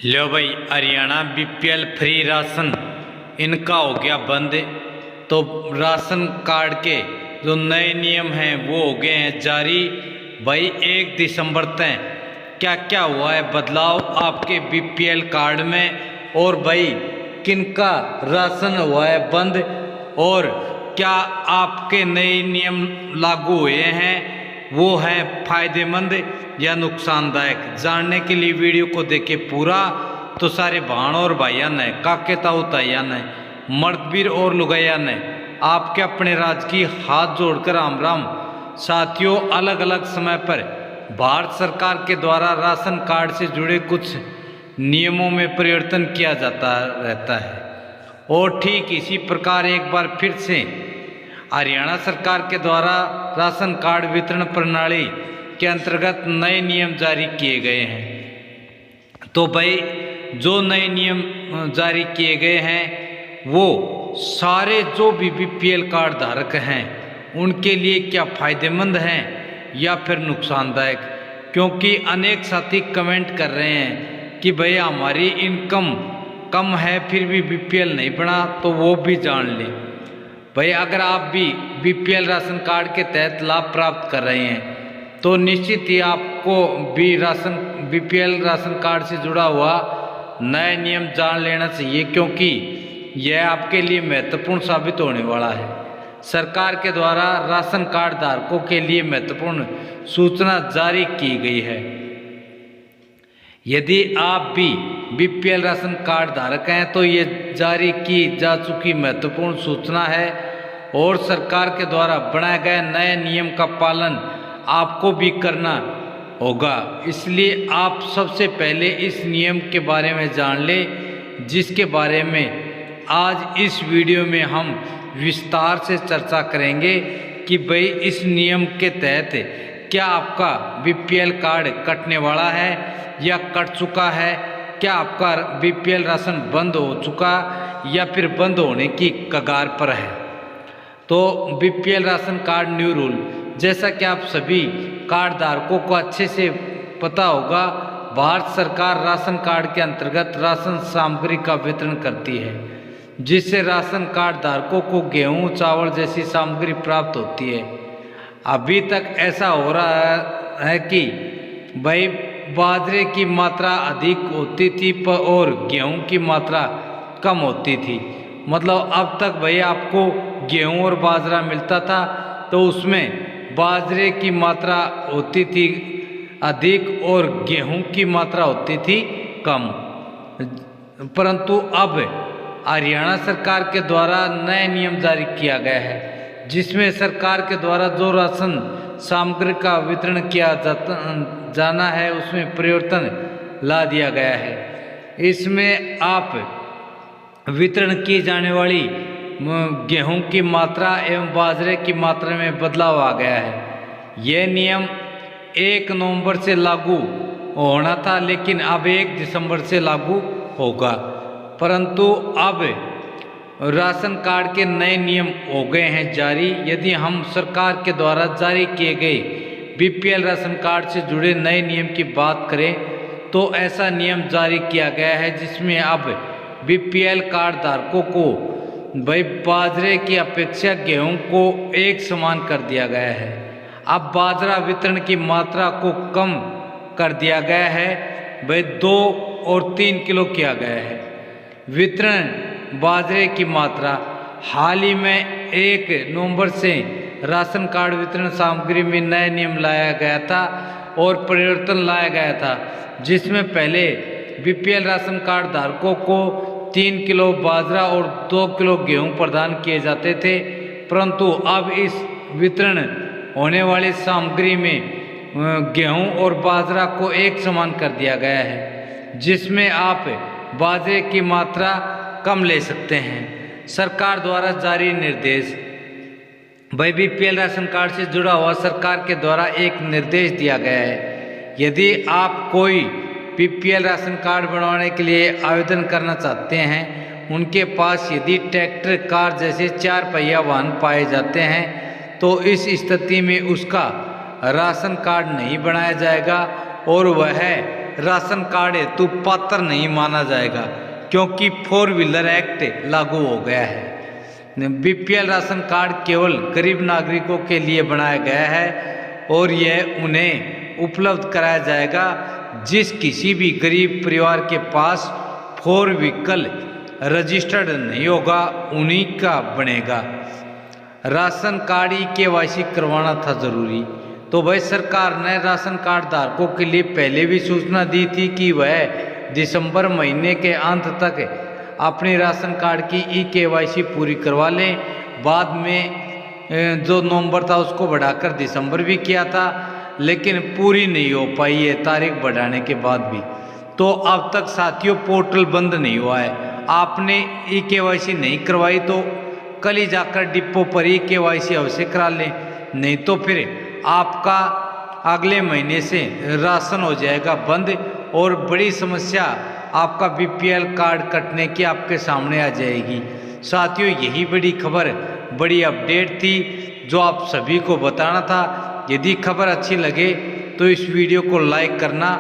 लो भाई, Haryana BPL free ration इनका हो गया बंद। तो राशन कार्ड के जो नए नियम हैं वो हो गए हैं जारी। भाई 1 दिसंबर तक क्या क्या हुआ है बदलाव आपके बीपीएल कार्ड में, और भाई किनका राशन हुआ है बंद, और क्या आपके नए नियम लागू हुए हैं वो है फायदेमंद या नुकसानदायक। जानने के लिए वीडियो को देखे पूरा। तो सारे भाण और भाइया ने, काके ताऊ ताइया ने, मर्दवीर और लुगैया ने आपके अपने राज की हाथ जोड़कर राम राम। साथियों, अलग अलग समय पर भारत सरकार के द्वारा राशन कार्ड से जुड़े कुछ नियमों में परिवर्तन किया जाता रहता है, और ठीक इसी प्रकार एक बार फिर से हरियाणा सरकार के द्वारा राशन कार्ड वितरण प्रणाली के अंतर्गत नए नियम जारी किए गए हैं। तो भाई जो नए नियम जारी किए गए हैं वो सारे जो भी बीपीएल कार्ड धारक हैं उनके लिए क्या फायदेमंद हैं या फिर नुकसानदायक। क्योंकि अनेक साथी कमेंट कर रहे हैं कि भाई हमारी इनकम कम है फिर भी बीपीएल नहीं बना, तो वो भी जान लें। भाई अगर आप भी बीपीएल राशन कार्ड के तहत लाभ प्राप्त कर रहे हैं तो निश्चित ही आपको भी बीपीएल राशन कार्ड से जुड़ा हुआ नया नियम जान लेना चाहिए, क्योंकि यह आपके लिए महत्वपूर्ण साबित होने वाला है। सरकार के द्वारा राशन कार्ड धारकों के लिए महत्वपूर्ण सूचना जारी की गई है। यदि आप भी बीपीएल राशन कार्ड धारक हैं तो ये जारी की जा चुकी महत्वपूर्ण सूचना है, और सरकार के द्वारा बनाए गए नए नियम का पालन आपको भी करना होगा। इसलिए आप सबसे पहले इस नियम के बारे में जान लें, जिसके बारे में आज इस वीडियो में हम विस्तार से चर्चा करेंगे कि भाई इस नियम के तहत क्या आपका बीपीएल कार्ड कटने वाला है या कट चुका है, क्या आपका बीपीएल राशन बंद हो चुका या फिर बंद होने की कगार पर है। तो BPL ration card new rule, जैसा कि आप सभी कार्ड धारकों को अच्छे से पता होगा, भारत सरकार राशन कार्ड के अंतर्गत राशन सामग्री का वितरण करती है, जिससे राशन कार्ड धारकों को गेहूं चावल जैसी सामग्री प्राप्त होती है। अभी तक ऐसा हो रहा है कि भाई बाजरे की मात्रा अधिक होती थी और गेहूं की मात्रा कम होती थी। मतलब अब तक भाई आपको गेहूं और बाजरा मिलता था तो उसमें बाजरे की मात्रा होती थी अधिक और गेहूं की मात्रा होती थी कम। परंतु अब हरियाणा सरकार के द्वारा नया नियम जारी किया गया है, जिसमें सरकार के द्वारा जो राशन सामग्री का वितरण किया जाना है उसमें परिवर्तन ला दिया गया है। इसमें आप वितरण की जाने वाली गेहूं की मात्रा एवं बाजरे की मात्रा में बदलाव आ गया है। यह नियम 1 नवंबर से लागू होना था, लेकिन अब 1 दिसंबर से लागू होगा। परंतु अब राशन कार्ड के नए नियम हो गए हैं जारी। यदि हम सरकार के द्वारा जारी किए गए बीपीएल राशन कार्ड से जुड़े नए नियम की बात करें तो ऐसा नियम जारी किया गया है जिसमें अब बीपीएल कार्ड धारकों को भाई बाजरे की अपेक्षा गेहूं को एक समान कर दिया गया है। अब बाजरा वितरण की मात्रा को कम कर दिया गया है, भाई 2 और 3 किलो किया गया है। वितरण बाजरे की मात्रा हाल ही में 1 नवंबर से राशन कार्ड वितरण सामग्री में नया नियम लाया गया था और परिवर्तन लाया गया था, जिसमें पहले बीपीएल राशन कार्ड धारकों को 3 किलो बाजरा और 2 किलो गेहूं प्रदान किए जाते थे। परंतु अब इस वितरण होने वाली सामग्री में गेहूं और बाजरा को एक समान कर दिया गया है, जिसमें आप बाजरे की मात्रा कम ले सकते हैं। सरकार द्वारा जारी निर्देश, भाई बीपीएल राशन कार्ड से जुड़ा हुआ सरकार के द्वारा एक निर्देश दिया गया है। यदि आप कोई बीपीएल राशन कार्ड बनवाने के लिए आवेदन करना चाहते हैं, उनके पास यदि ट्रैक्टर कार जैसे 4 पहिया वाहन पाए जाते हैं तो इस स्थिति में उसका राशन कार्ड नहीं बनाया जाएगा और वह राशन कार्ड हेतु पात्र नहीं माना जाएगा, क्योंकि 4 व्हीलर एक्ट लागू हो गया है। बीपीएल राशन कार्ड केवल गरीब नागरिकों के लिए बनाया गया है और यह उन्हें उपलब्ध कराया जाएगा जिस किसी भी गरीब परिवार के पास 4 व्हीकल रजिस्टर्ड नहीं होगा, उन्हीं का बनेगा। राशन कार्ड KYC करवाना था ज़रूरी, तो भाई सरकार ने राशन कार्ड धारकों के लिए पहले भी सूचना दी थी कि वह दिसंबर महीने के अंत तक अपनी राशन कार्ड की KYC पूरी करवा लें। बाद में जो नवंबर था उसको बढ़ाकर दिसंबर भी किया था, लेकिन पूरी नहीं हो पाई है तारीख बढ़ाने के बाद भी। तो अब तक साथियों पोर्टल बंद नहीं हुआ है। आपने KYC नहीं करवाई तो कल ही जाकर डिपो पर KYC अवश्य करा लें, नहीं तो फिर आपका अगले महीने से राशन हो जाएगा बंद और बड़ी समस्या आपका बीपीएल कार्ड कटने की आपके सामने आ जाएगी। साथियों यही बड़ी खबर, बड़ी अपडेट थी जो आप सभी को बताना था। यदि खबर अच्छी लगे तो इस वीडियो को लाइक करना